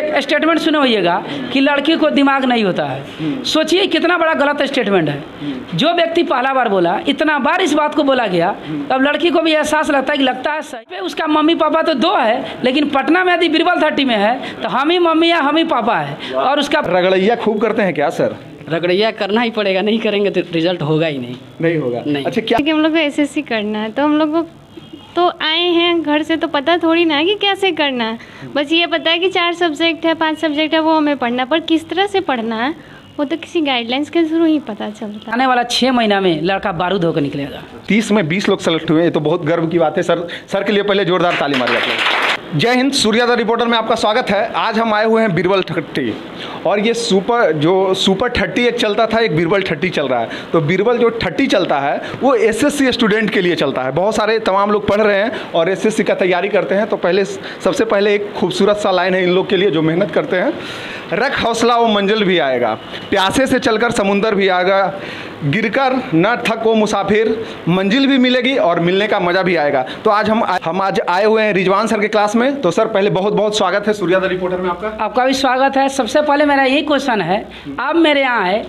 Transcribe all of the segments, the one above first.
एक स्टेटमेंट सुने होइएगा कि लड़की को दिमाग नहीं होता है। सोचिए कितना बड़ा गलत स्टेटमेंट है। जो व्यक्ति पहला बार बोला, इतना बार इस बात को बोला गया, तब लड़की को भी एहसास लगता है कि लगता है सही। उसका मम्मी पापा तो दो है, लेकिन पटना में यदि बीरबल 30 में है तो हम ही मम्मी या हम ही पापा है। और उसका रगड़ैया खूब करते हैं क्या सर? रगड़ैया करना ही पड़ेगा, नहीं करेंगे तो रिजल्ट होगा ही नहीं होगा। नहीं। अच्छा, क्या हम लोग को एसएससी करना है, तो हम लोग को तो आए हैं घर से, तो पता थोड़ी ना है कि कैसे करना है। बस ये पता है कि 4 सब्जेक्ट है, 5 सब्जेक्ट है, वो हमें पढ़ना, पर किस तरह से पढ़ना है वो तो किसी गाइडलाइंस के थ्रू ही पता चलता है। आने वाला 6 महीना में लड़का बारूद होकर निकलेगा। 30 में 20 लोग सेलेक्ट हुए, ये तो बहुत गर्व की बात है सर। सर के लिए पहले जोरदार ताली मारिए आप लोग। जय हिंद, सूर्या द रिपोर्टर में आपका स्वागत है। आज हम आए हुए हैं बीरबल 30, और ये सुपर 30 एक चलता था, एक बीरबल 30 चल रहा है। तो बीरबल जो 30 चलता है वो एसएससी स्टूडेंट के लिए चलता है। बहुत सारे तमाम लोग पढ़ रहे हैं और एसएससी का तैयारी करते हैं। तो सबसे पहले एक खूबसूरत सा लाइन है इन लोग के लिए जो मेहनत करते हैं। रख हौसला वो मंजिल भी आएगा, प्यासे से चलकर समुंदर भी आएगा, गिरकर न थक वो मुसाफिर, मंजिल भी मिलेगी और मिलने का मज़ा भी आएगा। तो आज हम आज आए हुए हैं रिजवान सर के क्लास में। तो सर पहले बहुत बहुत स्वागत है सूर्या द रिपोर्टर में आपका। आपका भी स्वागत है। सबसे पहले मेरा यही क्वेश्चन है, आप मेरे यहाँ आए,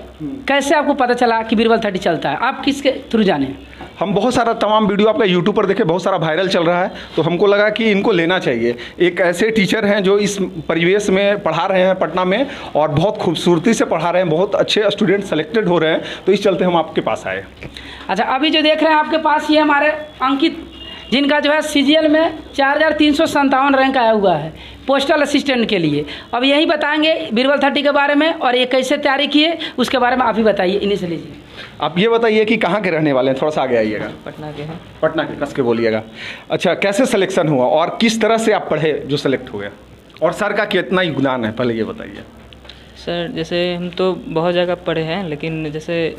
कैसे आपको पता चला कि बीरबल 30 चलता है? आप किसके थ्रू जाने? हम बहुत सारा तमाम वीडियो आपका यूट्यूब पर देखे, बहुत सारा वायरल चल रहा है, तो हमको लगा कि इनको लेना चाहिए। एक ऐसे टीचर हैं जो इस परिवेश में पढ़ा रहे हैं पटना में, और बहुत खूबसूरती से पढ़ा रहे हैं, बहुत अच्छे स्टूडेंट सेलेक्टेड हो रहे हैं। तो इस चलते हम आपके पास आए। अच्छा, अभी जो देख रहे हैं आपके पास, ये हमारे अंकित, जिनका जो है सीजीएल में 4357 रैंक आया हुआ है पोस्टल असिस्टेंट के लिए। अब यही बताएंगे बीरबल 30 के बारे में, और ये कैसे तैयारी किए उसके बारे में आप ही बताइए। इन्हीं से लीजिए। आप ये बताइए कि कहाँ के रहने वाले हैं, थोड़ा सा आगे आइएगा। पटना के हैं। पटना के, कस के बोलिएगा। अच्छा, कैसे सिलेक्शन हुआ और किस तरह से आप पढ़े जो सेलेक्ट हो गया, और सर का कितना योगदान है, पहले ये बताइए। सर जैसे हम तो बहुत जगह पढ़े हैं, लेकिन जैसे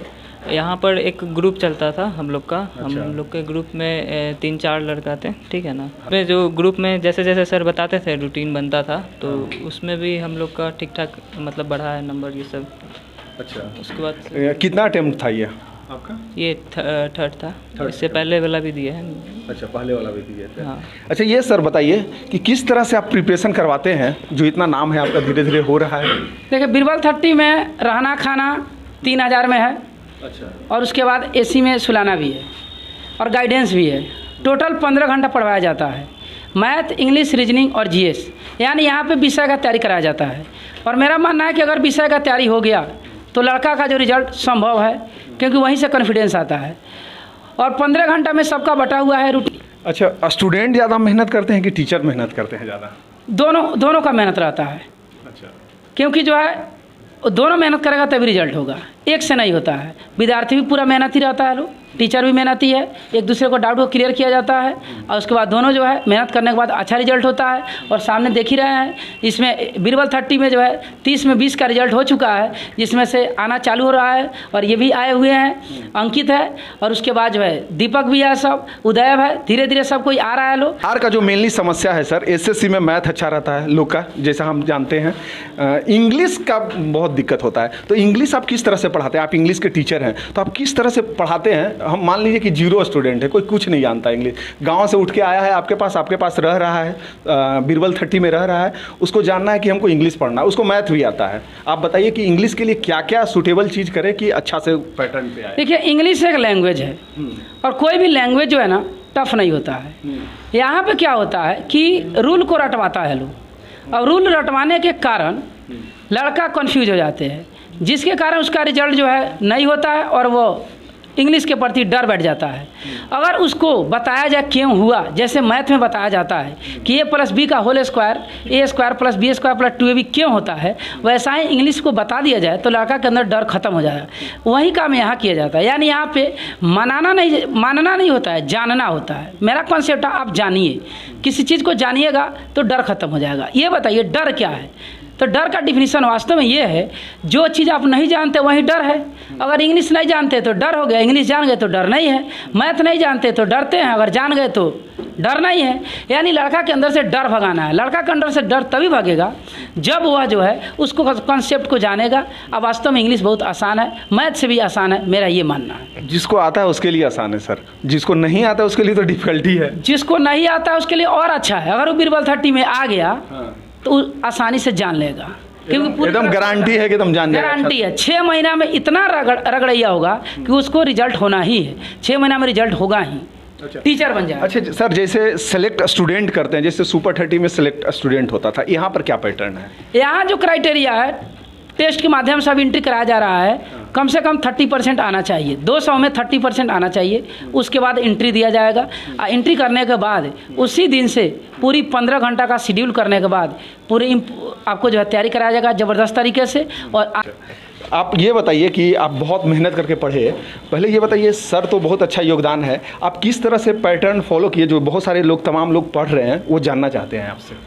यहाँ पर एक ग्रुप चलता था हम लोग का। अच्छा। हम लोग के ग्रुप में 3-4 लड़का थे, ठीक है ना। में जो ग्रुप में जैसे जैसे सर बताते थे रूटीन बनता था, तो उसमें भी हम लोग का ठीक ठाक मतलब बढ़ा है नंबर ये सब। अच्छा, उसके बाद कितना अटेम्प्ट था ये आपका? ये थर्ड था। इससे पहले वाला भी दिया है। अच्छा, पहले वाला भी दिए थे। हाँ। अच्छा, ये सर बताइए कि किस तरह से आप प्रिपरेशन करवाते हैं, जो इतना नाम है आपका धीरे धीरे हो रहा है। देखिए, बीरबल 30 में रहना खाना 3000 में है। अच्छा। और उसके बाद एसी में सुलाना भी है और गाइडेंस भी है। टोटल 15 घंटा पढ़वाया जाता है। मैथ, इंग्लिश, रीजनिंग और जीएस, यानी यहाँ पे विषय का तैयारी कराया जाता है। और मेरा मानना है कि अगर विषय का तैयारी हो गया तो लड़का का जो रिजल्ट संभव है, क्योंकि वहीं से कॉन्फिडेंस आता है। और 15 घंटा में सबका बटा हुआ है रूटीन। अच्छा, स्टूडेंट ज़्यादा मेहनत करते हैं कि टीचर मेहनत करते हैं ज़्यादा? दोनों का मेहनत रहता है। अच्छा। क्योंकि जो है दोनों मेहनत करेगा तभी रिजल्ट होगा, एक से नहीं होता है। विद्यार्थी भी पूरा मेहनती रहता है, लोग टीचर भी मेहनती है, एक दूसरे को डाउट को क्लियर किया जाता है, और उसके बाद दोनों जो है मेहनत करने के बाद अच्छा रिजल्ट होता है। और सामने देख ही रहे हैं, इसमें बीरबल 30 में जो है 30 में 20 का रिजल्ट हो चुका है, जिसमें से आना चालू हो रहा है। और ये भी आए हुए हैं, अंकित है, और उसके बाद जो है दीपक भी है, सब उदय है, धीरे धीरे सब कोई आ रहा है। लोग आर का जो मेनली समस्या है सर, एसएससी में मैथ अच्छा रहता है लोग का, जैसा हम जानते हैं। इंग्लिश का बहुत दिक्कत होता है। तो इंग्लिश आप किस तरह से पढ़ाते हैं? आप इंग्लिश के टीचर हैं, तो आप किस तरह से पढ़ाते हैं? हम मान लीजिए कि 0 स्टूडेंट है, कोई कुछ नहीं जानता इंग्लिश, गांव से उठ के आया है आपके पास रह रहा है, बीरबल 30 में रह रहा है, उसको जानना है कि हमको इंग्लिश पढ़ना है, उसको मैथ भी आता है। आप बताइए कि इंग्लिश के लिए क्या क्या सूटेबल चीज़ करें कि अच्छा से पैटर्न पे आए। देखिए, इंग्लिश एक लैंग्वेज है, और कोई भी लैंग्वेज जो है ना टफ नहीं होता है। यहाँ पे क्या होता है कि रूल को रटवाता है लोग, और रूल रटवाने के कारण लड़का कंफ्यूज हो जाते हैं, जिसके कारण उसका रिजल्ट जो है नहीं होता है, और वो इंग्लिश के प्रति डर बैठ जाता है। अगर उसको बताया जाए क्यों हुआ, जैसे मैथ में बताया जाता है कि a+b का whole square a² + b² + 2ab क्यों होता है, वैसा ही इंग्लिश को बता दिया जाए तो लड़का के अंदर डर खत्म हो जाएगा। वही काम यहाँ किया जाता है। यानी यहाँ पे मानना नहीं होता है, जानना होता है। मेरा कॉन्सेप्ट है, आप जानिए, किसी चीज़ को जानिएगा तो डर खत्म हो जाएगा। ये बताइए डर क्या है? तो डर का डिफिनीशन वास्तव में ये है, जो चीज़ आप नहीं जानते वही डर है। अगर इंग्लिश नहीं जानते तो डर हो गया, इंग्लिश जान गए तो डर नहीं है। मैथ नहीं जानते तो डरते हैं, अगर जान गए तो डर नहीं है। यानी लड़का के अंदर से डर भगाना है। लड़का के अंदर से डर तभी भागेगा जब वह जो है उसको कॉन्सेप्ट को जानेगा। अब वास्तव में इंग्लिश बहुत आसान है, मैथ से भी आसान है, मेरा ये मानना है। जिसको आता है उसके लिए आसान है सर, जिसको नहीं आता है उसके लिए तो डिफिकल्टी है। जिसको नहीं आता है उसके लिए और अच्छा है। अगर वो बीरबल 30 में आ गया तो आसानी से जान लेगा, क्योंकि पूरी एकदम गारंटी है कि तुम जान जाएगा। गारंटी है। 6 महीना में इतना रगड़ैया होगा कि उसको रिजल्ट होना ही है, 6 महीना में रिजल्ट होगा ही, टीचर बन जाए। अच्छा सर, जैसे सेलेक्ट स्टूडेंट करते हैं, जैसे सुपर 30 में सेलेक्ट स्टूडेंट होता था, यहाँ पर क्या पैटर्न है? यहाँ जो क्राइटेरिया है, टेस्ट के माध्यम से अब एंट्री कराया जा रहा है, कम से कम 30% आना चाहिए, 200 में 30% आना चाहिए, उसके बाद एंट्री दिया जाएगा। एंट्री करने के बाद उसी दिन से पूरी 15 घंटा का शेड्यूल करने के बाद पूरी आपको जो है तैयारी कराया जाएगा ज़बरदस्त तरीके से। और आप ये बताइए कि आप बहुत मेहनत करके पढ़े, पहले ये बताइए सर, तो बहुत अच्छा योगदान है, आप किस तरह से पैटर्न फॉलो किए जो बहुत सारे लोग, तमाम लोग पढ़ रहे हैं, वो जानना चाहते हैं आपसे।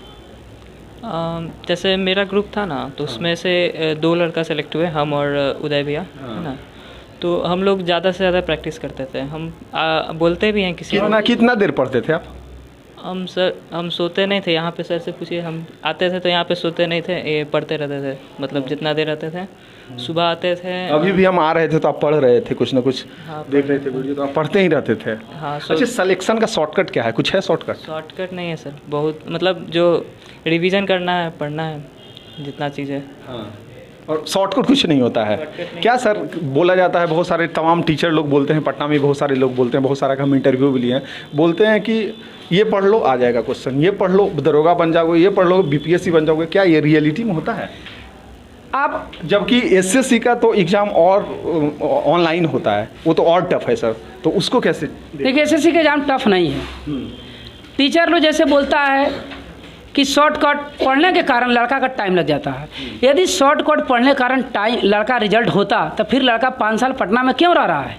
जैसे मेरा ग्रुप था ना, तो उसमें से 2 लड़का सेलेक्ट हुए, हम और उदय भैया, है ना। तो हम लोग ज़्यादा से ज़्यादा प्रैक्टिस करते थे, हम बोलते भी हैं किसी कितना देर पढ़ते थे आप? हम सोते नहीं थे, यहाँ पे सर से पूछिए, हम आते थे तो यहाँ पे सोते नहीं थे, ये पढ़ते रहते थे, मतलब जितना देर रहते थे। सुबह आते थे, अभी भी हम आ रहे थे तो आप पढ़ रहे थे, कुछ ना कुछ देख रहे थे वीडियो, तो आप पढ़ते ही रहते थे। हाँ। अच्छा, सिलेक्शन का शॉर्टकट क्या है, कुछ है शॉर्टकट? शॉर्टकट नहीं है सर, बहुत मतलब जो रिवीजन करना है, पढ़ना है, जितना चीज़ है। और शॉर्टकट कुछ नहीं होता है क्या सर? बोला जाता है, बहुत सारे तमाम टीचर लोग बोलते हैं, पटना में बहुत सारे लोग बोलते हैं, बहुत सारा का हम इंटरव्यू भी लिए हैं, बोलते हैं कि ये पढ़ लो आ जाएगा क्वेश्चन, ये पढ़ लो दरोगा बन जाओगे, ये पढ़ लो बीपीएससी बन जाओगे। क्या ये रियलिटी में होता है? आप जबकि एसएससी का तो एग्ज़ाम और ऑनलाइन होता है, वो तो और टफ है सर, तो उसको कैसे? देखिए, एसएससी का एग्जाम टफ नहीं है। टीचर लोग जैसे बोलता है कि शॉर्टकट पढ़ने के कारण लड़का का टाइम लग जाता है। यदि शॉर्टकट पढ़ने के कारण टाइम लड़का रिजल्ट होता, तो फिर लड़का 5 साल पटना में क्यों रह रहा है?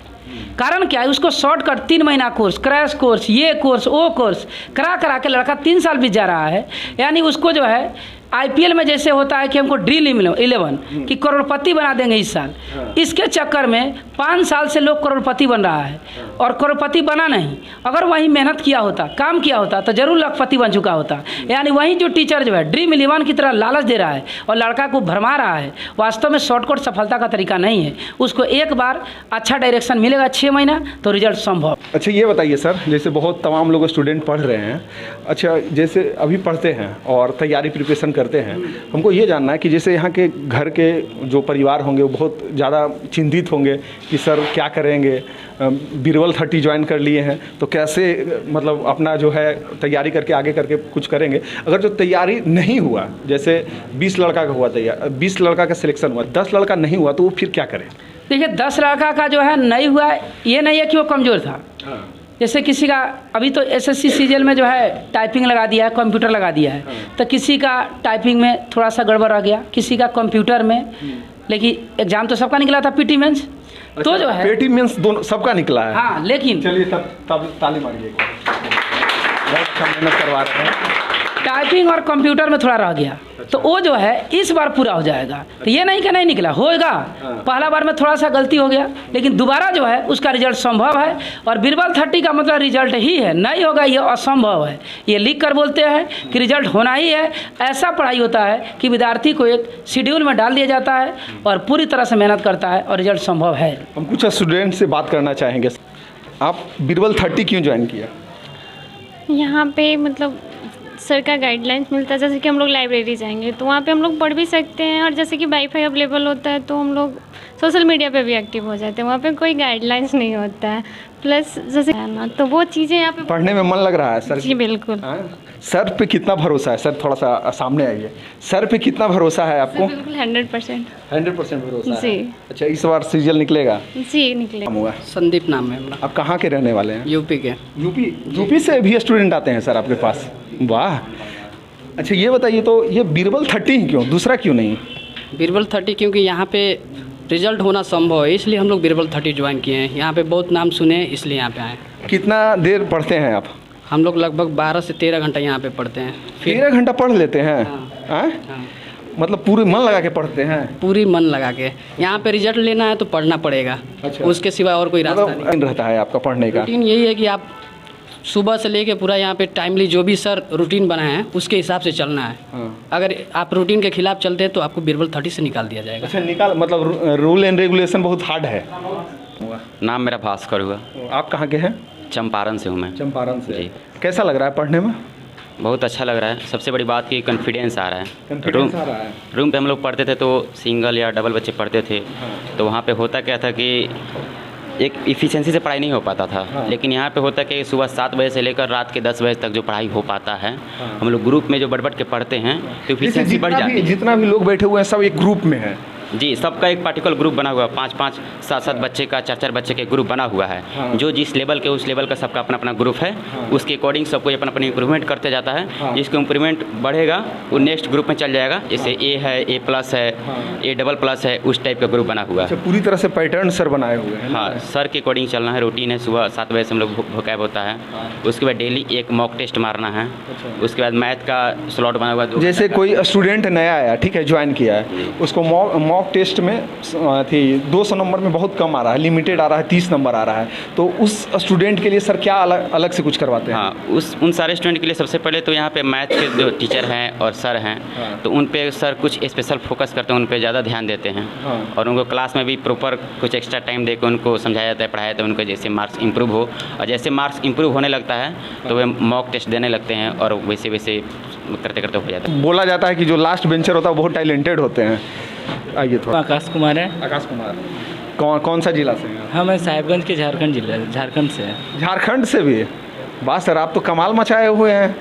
कारण क्या है? उसको शॉर्टकट 3 महीना कोर्स, क्रैश कोर्स, ये कोर्स, वो कोर्स करा के लड़का 3 साल बीत जा रहा है। यानी उसको जो है आईपीएल में जैसे होता है कि हमको ड्रीम 11 कि करोड़पति बना देंगे इस साल, इसके चक्कर में 5 साल से लोग करोड़पति बन रहा है और करोड़पति बना नहीं। अगर वही मेहनत किया होता, काम किया होता, तो जरूर लखपति बन चुका होता। यानी वही जो टीचर जो है ड्रीम 11 की तरह लालच दे रहा है और लड़का को भरमा रहा है, वास्तव में शॉर्टकट सफलता का तरीका नहीं है। उसको एक बार अच्छा डायरेक्शन मिलेगा 6 महीना तो रिजल्ट संभव। अच्छा, ये बताइए सर, जैसे बहुत तमाम लोग स्टूडेंट पढ़ रहे हैं, अच्छा जैसे अभी पढ़ते हैं और तैयारी प्रिपरेशन करते हैं, हमको ये जानना है कि जैसे यहाँ के घर के जो परिवार होंगे वो बहुत ज़्यादा चिंतित होंगे कि सर क्या करेंगे, बीरबल 30 ज्वाइन कर लिए हैं तो कैसे मतलब अपना जो है तैयारी करके आगे करके कुछ करेंगे। अगर जो तैयारी नहीं हुआ, जैसे 20 लड़का का हुआ तैयार, 20 लड़का का सिलेक्शन हुआ, 10 लड़का नहीं हुआ, तो वो फिर क्या करें? देखिए, 10 लड़का का जो है नहीं हुआ, ये नहीं है कि वो कमज़ोर था। जैसे किसी का अभी तो एसएससी सीजीएल में जो है टाइपिंग लगा दिया है, कंप्यूटर लगा दिया है, तो किसी का टाइपिंग में थोड़ा सा गड़बड़ रह गया, किसी का कंप्यूटर में, लेकिन एग्जाम तो सबका निकला था पीटी मेंस। तो जो है पीटी मेंस दोनों सबका निकला है। हाँ, लेकिन चलिए तब ताली मारिए, बहुत अच्छा मेहनत करवा रहे हैं। टाइपिंग और कंप्यूटर में थोड़ा रह गया, तो वो जो है इस बार पूरा हो जाएगा। तो ये नहीं कि नहीं निकला, होएगा। पहला बार में थोड़ा सा गलती हो गया, लेकिन दोबारा जो है उसका रिजल्ट संभव है। और बीरबल 30 का मतलब रिजल्ट ही है, नहीं होगा ये असंभव है। ये लिख कर बोलते हैं कि रिजल्ट होना ही है। ऐसा पढ़ाई होता है कि विद्यार्थी को एक शेड्यूल में डाल दिया जाता है और पूरी तरह से मेहनत करता है और रिजल्ट संभव है। हम कुछ स्टूडेंट से बात करना चाहेंगे। आप बीरबल 30 क्यों ज्वाइन किया? यहाँ पे मतलब सर का गाइडलाइंस मिलता है, जैसे कि हम लोग लाइब्रेरी जाएंगे तो वहाँ पे हम लोग पढ़ भी सकते हैं, और जैसे कि वाईफाई अवेलेबल होता है तो हम लोग सोशल मीडिया पे भी एक्टिव हो जाते हैं। वहाँ पे कोई गाइडलाइंस नहीं होता है, प्लस जैसे ना तो वो चीज़ें यहाँ पे पढ़ने में मन लग रहा है सर? जी बिल्कुल। सर पे कितना भरोसा है? सर थोड़ा सा सामने आइए। सर पे कितना भरोसा है आपको? बिल्कुल 100%। 100% भरोसा जी। है। अच्छा, इस बार सीजीएल निकलेगा? जी निकले। हुआ संदीप नाम है मेरा। आप कहाँ के रहने वाले हैं? यूपी के। यूपी से भी स्टूडेंट आते हैं सर आपके पास? वाह। अच्छा, ये बताइए तो ये बीरबल 30 क्यों, दूसरा क्यों नहीं? बीरबल 30 क्योंकि यहाँ पे रिजल्ट होना संभव है, इसलिए हम लोग बीरबल 30 ज्वाइन किए हैं। यहाँ पे बहुत नाम सुने, इसलिए यहाँ पे आए। कितना देर पढ़ते हैं आप? हम लोग लगभग 12 से 13 घंटा यहाँ पे पढ़ते हैं। 13 घंटा पढ़ लेते हैं? हाँ। मतलब पूरे मन लगा के पढ़ते हैं? पूरी मन लगा के। यहाँ पे रिजल्ट लेना है तो पढ़ना पड़ेगा। अच्छा। उसके सिवा और कोई रास्ता नहीं। मतलब रहता है आपका पढ़ने का? रूटीन यही है कि आप सुबह से लेके पूरा यहाँ पे टाइमली जो भी सर रूटीन बनाए हैं उसके हिसाब से चलना है। अगर आप रूटीन के खिलाफ चलते हैं तो आपको बीरबल 30 से निकाल दिया जाएगा। अच्छा, निकाल मतलब रूल एंड रेगुलेशन बहुत हार्ड है। नाम मेरा भास्कर हुआ। आप कहाँ के हैं? चंपारण से हूँ मैं। चंपारण से। जी। कैसा लग रहा है पढ़ने में? बहुत अच्छा लग रहा है। सबसे बड़ी बात कि कॉन्फिडेंस आ रहा है। कॉन्फिडेंस आ रहा है। रूम पे हम लोग पढ़ते थे तो सिंगल या डबल बच्चे पढ़ते थे, तो वहाँ पे होता क्या था कि एक इफ़िशिएंसी से पढ़ाई नहीं हो पाता था। लेकिन यहाँ पे होता कि सुबह 7 बजे से लेकर रात के 10 बजे तक जो पढ़ाई हो पाता है, हम लोग ग्रुप में जो बढ़ के पढ़ते हैं तो इफ़िशिएंसी बढ़ जाती है। जितना भी लोग बैठे हुए हैं सब एक ग्रुप में है। जी, सबका एक पार्टिकुलर ग्रुप बना हुआ है। 5-5, 7-7 बच्चे का, 4-4 बच्चे के ग्रुप बना हुआ है। जो जिस लेवल के उस लेवल का सबका अपना अपना ग्रुप है। उसके अकॉर्डिंग सबको अपना अपनी इंप्रूवमेंट करते जाता है। जिसका इंप्रूवमेंट बढ़ेगा वो नेक्स्ट ग्रुप में चल जाएगा। जैसे ए है, A+ है, A++ है, उस टाइप का ग्रुप बना हुआ है। पूरी तरह से पैटर्न सर बनाए हुए हैं। हाँ, सर के अकॉर्डिंग चलना है। रूटीन है, सुबह 7 बजे से हम लोग वोकैब होता है। उसके बाद डेली एक मॉक टेस्ट मारना है। उसके बाद मैथ का स्लॉट बना हुआ है। जैसे कोई स्टूडेंट नया आया, ठीक है, ज्वाइन किया है, उसको मॉक टेस्ट में 200 नंबर में बहुत कम आ रहा है, लिमिटेड आ रहा है, 30 नंबर आ रहा है, तो उस स्टूडेंट के लिए सर क्या अलग से कुछ करवाते हैं? हाँ, उन सारे स्टूडेंट के लिए सबसे पहले तो यहाँ पे मैथ के जो टीचर हैं और सर हैं, तो उन पे सर कुछ स्पेशल फोकस करते हैं, उन पे ज़्यादा ध्यान देते हैं। और उनको क्लास में भी प्रॉपर कुछ एक्स्ट्रा टाइम देकर उनको समझाया जाता है, पढ़ाया जाता है। उनको जैसे मार्क्स इंप्रूव हो, और जैसे मार्क्स इंप्रूव होने लगता है तो वे मॉक टेस्ट देने लगते हैं, और वैसे वैसे करते करते हो जाता है। बोला जाता है कि जो लास्ट बेंचर होता है वो बहुत टैलेंटेड होते हैं। आइए थोड़ा। आकाश कुमार है। आकाश कुमार, कौन सा जिला से हैं? हम साहिबगंज के झारखंड से हैं। झारखंड से भी? वाह सर, आप तो कमाल मचाए हुए हैं।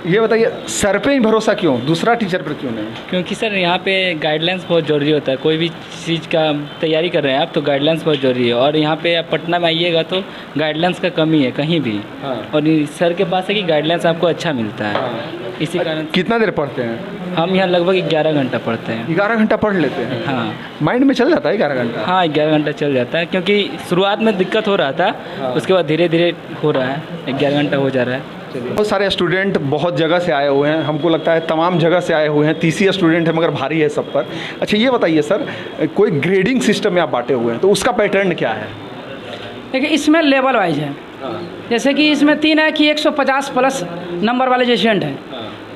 ये बताइए, सर पे ही भरोसा क्यों, दूसरा टीचर पर क्यों नहीं? क्योंकि सर यहाँ पे गाइडलाइंस बहुत ज़रूरी होता है। कोई भी चीज़ का तैयारी कर रहे हैं आप तो गाइडलाइंस बहुत ज़रूरी है। और यहाँ पे आप पटना में आइएगा तो गाइडलाइंस का कमी है कहीं भी। और सर के पास है कि गाइडलाइंस आपको अच्छा मिलता है। इसी कारण कितना देर पढ़ते हैं? हम यहाँ लगभग 11 घंटा पढ़ते हैं। 11 घंटा पढ़ लेते हैं? हाँ। माइंड में चल जाता है 11 घंटा? हाँ, 11 घंटा चल जाता है, क्योंकि शुरुआत में दिक्कत हो रहा था। उसके बाद धीरे धीरे हो रहा है, 11 घंटा हो जा रहा है। बहुत सारे स्टूडेंट बहुत जगह से आए हुए हैं, हमको लगता है तमाम जगह से आए हुए हैं। 30 स्टूडेंट है मगर भारी है सब पर। अच्छा ये बताइए सर, कोई ग्रेडिंग सिस्टम में आप बांटे हुए हैं तो उसका पैटर्न क्या है? देखिए, इसमें लेवल वाइज है। जैसे कि इसमें 3 है कि 150+ नंबर वाले जो स्टूडेंट हैं,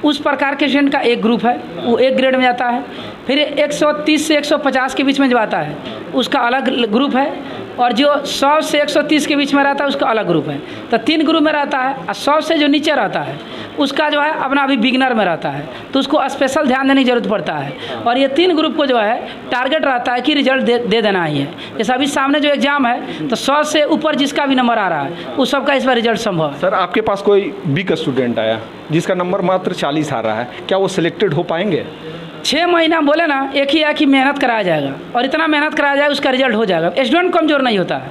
उस प्रकार के स्टूडेंट का एक ग्रुप है, वो एक ग्रेड में जाता है। फिर 130 से 150 के बीच में जो आता है उसका अलग ग्रुप है, और जो 100 से 130 के बीच में रहता है उसका अलग ग्रुप है। तो 3 ग्रुप में रहता है। और 100 से जो नीचे रहता है उसका जो है अपना अभी बिगनर में रहता है, तो उसको स्पेशल ध्यान देने की जरूरत पड़ता है। और ये 3 ग्रुप को जो है टारगेट रहता है कि रिजल्ट दे देना ही है। जैसे अभी सामने जो एग्ज़ाम है तो 100 से ऊपर जिसका भी नंबर आ रहा है उस सबका इस बार रिजल्ट संभव है। सर आपके पास कोई वीक स्टूडेंट आया जिसका नंबर मात्र 40 आ रहा है, क्या वो सिलेक्टेड हो पाएंगे? 6 महीना बोले ना, एक ही है कि मेहनत कराया जाएगा, और इतना मेहनत कराया जाएगा उसका रिजल्ट हो जाएगा। स्टूडेंट कमज़ोर नहीं होता है,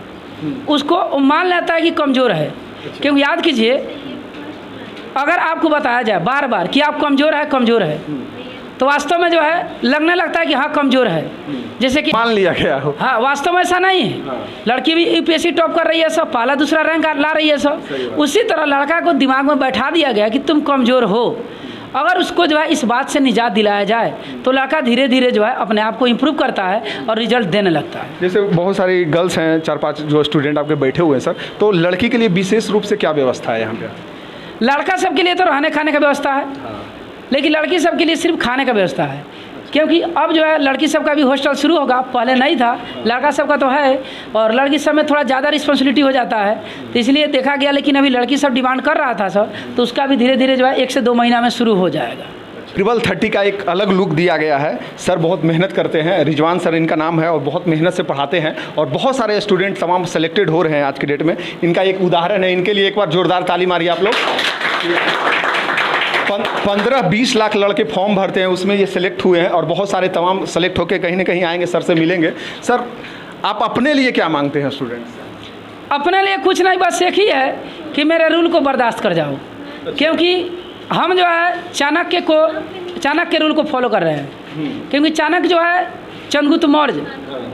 उसको मान लेता है कि कमज़ोर है। क्योंकि याद कीजिए, अगर आपको बताया जाए बार बार कि आप कमज़ोर है, तो वास्तव में जो है लगने लगता है कि हाँ कमज़ोर है, जैसे कि मान लिया गया हो। हाँ, वास्तव में ऐसा नहीं है। लड़की भी UPSC टॉप कर रही है सब, पहला दूसरा रैंक ला रही है सब। उसी तरह लड़का को दिमाग में बैठा दिया गया कि तुम कमज़ोर हो। अगर उसको जो है इस बात से निजात दिलाया जाए तो लड़का धीरे धीरे जो है अपने आप को इम्प्रूव करता है और रिजल्ट देने लगता है। जैसे बहुत सारी गर्ल्स हैं, 4-5 जो स्टूडेंट आपके बैठे हुए हैं सर, तो लड़की के लिए विशेष रूप से क्या व्यवस्था है यहाँ पे? लड़का सबके लिए तो रहने खाने का व्यवस्था है, लेकिन लड़की सबके लिए सिर्फ खाने का व्यवस्था है। क्योंकि अब जो है लड़की सबका भी हॉस्टल शुरू होगा, पहले नहीं था, लड़का सबका तो है, और लड़की सब में थोड़ा ज़्यादा रिस्पॉन्सिबिलिटी हो जाता है, तो इसलिए देखा गया। लेकिन अभी लड़की सब डिमांड कर रहा था सर, तो उसका भी धीरे धीरे जो है 1 से 2 महीना में शुरू हो जाएगा। ट्रिपल 30 का एक अलग लुक दिया गया है। सर बहुत मेहनत करते हैं, रिजवान सर इनका नाम है, और बहुत मेहनत से पढ़ाते हैं, और बहुत सारे स्टूडेंट तमाम सेलेक्टेड हो रहे हैं आज की डेट में। इनका एक उदाहरण है, इनके लिए एक बार जोरदार ताली मारिए आप लोग। 15-20 लाख लड़के फॉर्म भरते हैं, उसमें ये सिलेक्ट हुए हैं, और बहुत सारे तमाम सेलेक्ट होकर कहीं ना कहीं आएंगे, सर से मिलेंगे। सर आप अपने लिए क्या मांगते हैं स्टूडेंट्स? अपने लिए कुछ नहीं, बस एक ही है कि मेरे रूल को बर्दाश्त कर जाओ। क्योंकि हम जो है चाणक्य रूल को फॉलो कर रहे हैं। क्योंकि चाणक्य जो है चंद्रगुप्त मौर्य,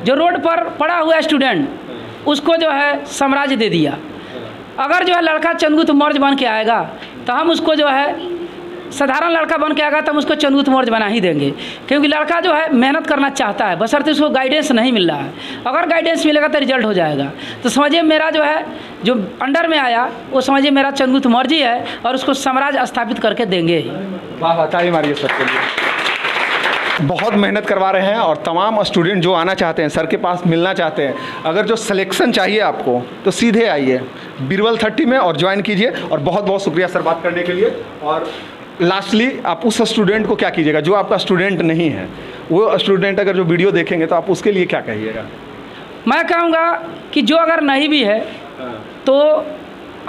जो रोड पर पड़ा हुआ स्टूडेंट, उसको जो है साम्राज्य दे दिया। अगर जो है लड़का चंद्रगुप्त मौर्य बन के आएगा तो हम उसको जो है साधारण लड़का बन के आएगा तो हम उसको चंद्रगुप्त मौर्य बना ही देंगे। क्योंकि लड़का जो है मेहनत करना चाहता है, बशर्ते उसको गाइडेंस नहीं मिल रहा है। अगर गाइडेंस मिलेगा तो रिजल्ट हो जाएगा। तो समझिए मेरा जो है जो अंडर में आया वो समझिए मेरा चंद्रगुप्त मौर्य है, और उसको साम्राज्य स्थापित करके देंगे। वाह वाह, ताली मारिए सर के लिए। बहुत मेहनत करवा रहे हैं और तमाम स्टूडेंट जो आना चाहते हैं, सर के पास मिलना चाहते हैं, अगर जो सिलेक्शन चाहिए आपको तो सीधे आइए बीरबल 30 में और ज्वाइन कीजिए। और बहुत बहुत शुक्रिया सर बात करने के लिए। और लास्टली आप उस स्टूडेंट को क्या कीजिएगा जो आपका स्टूडेंट नहीं है, वो स्टूडेंट अगर जो वीडियो देखेंगे तो आप उसके लिए क्या कहिएगा? मैं कहूँगा कि जो अगर नहीं भी है तो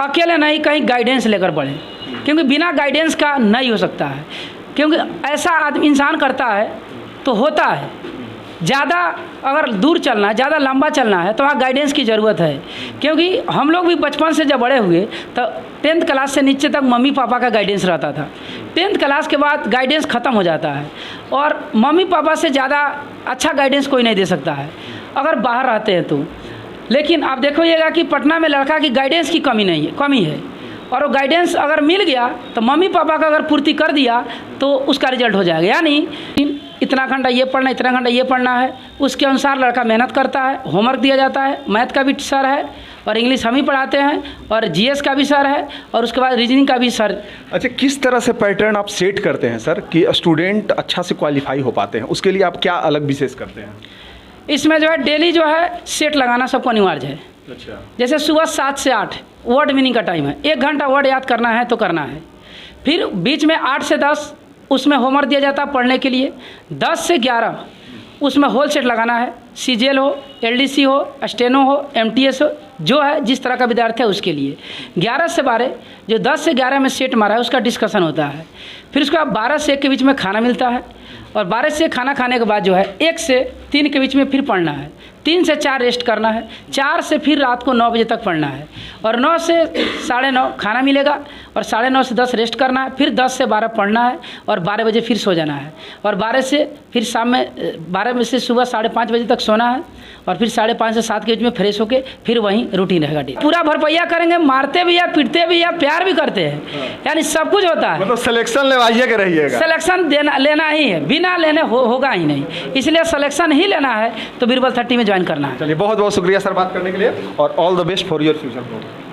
अकेले नहीं, कहीं गाइडेंस लेकर बढ़े, क्योंकि बिना गाइडेंस का नहीं हो सकता है। क्योंकि ऐसा आदमी इंसान करता है तो होता है। ज़्यादा अगर दूर चलना है, ज़्यादा लंबा चलना है तो वहाँ गाइडेंस की ज़रूरत है। क्योंकि हम लोग भी बचपन से जब बड़े हुए तो 10th क्लास से नीचे तक मम्मी पापा का गाइडेंस रहता था। 10th क्लास के बाद गाइडेंस ख़त्म हो जाता है और मम्मी पापा से ज़्यादा अच्छा गाइडेंस कोई नहीं दे सकता है अगर बाहर रहते हैं तो। लेकिन आप देखिएगा कि पटना में लड़का की गाइडेंस की कमी है और वो गाइडेंस अगर मिल गया तो मम्मी पापा का अगर पूर्ति कर दिया तो उसका रिजल्ट हो जाएगा। यानी इतना घंटा ये पढ़ना, इतना घंटा ये पढ़ना है, उसके अनुसार लड़का मेहनत करता है, होमवर्क दिया जाता है, मैथ का भी सर है और इंग्लिश हम ही पढ़ाते हैं और जीएस का भी सर है और उसके बाद रीजनिंग का भी सर। अच्छा, किस तरह से पैटर्न आप सेट करते हैं सर कि स्टूडेंट अच्छा से क्वालिफाई हो पाते हैं? उसके लिए आप क्या अलग विशेष करते हैं? इसमें जो है डेली जो है सेट लगाना सबको अनिवार्य है। अच्छा। जैसे सुबह 7 से 8 वर्ड मीनिंग का टाइम है, 1 घंटा वर्ड याद करना है तो करना है। फिर बीच में 8 से 10 उसमें होमवर्क दिया जाता है पढ़ने के लिए। 10 से 11 उसमें होल सेट लगाना है, सीजीएल हो, एलडीसी हो, स्टेनो हो, एमटीएस हो, जो है जिस तरह का विद्यार्थी है उसके लिए। 11 से 12 जो 10 से 11 में सेट मारा है उसका डिस्कशन होता है। फिर उसके बाद 12 से 1 के बीच में खाना मिलता है और 12 से खाना खाने के बाद जो है 1 से 3 के बीच में फिर पढ़ना है, 3 से 4 रेस्ट करना है, 4 से फिर रात को 9 बजे तक पढ़ना है और 9 से 9:30 खाना मिलेगा और 9:30 से 10 रेस्ट करना है, फिर 10 से 12 पढ़ना है और 12 बजे फिर सो जाना है और 12 से फिर शाम में 12 बजे से सुबह 5:30 बजे तक सोना है और फिर 5:30 से 7 के बीच में फ्रेश होके फिर वहीं रूटीन रहेगा। पूरा भरपैया करेंगे, मारते भी है, पीटते भी है, प्यार भी करते हैं, यानी सब कुछ होता है। मतलब सिलेक्शन लेवाइए के रहिएगा। सिलेक्शन लेना ही है, बिना लेने होगा ही नहीं, इसलिए सिलेक्शन ही लेना है तो बीरबल 30 में ज्वाइन करना है। चलिए, बहुत बहुत शुक्रिया सर बात करने के लिए और all the best for your future.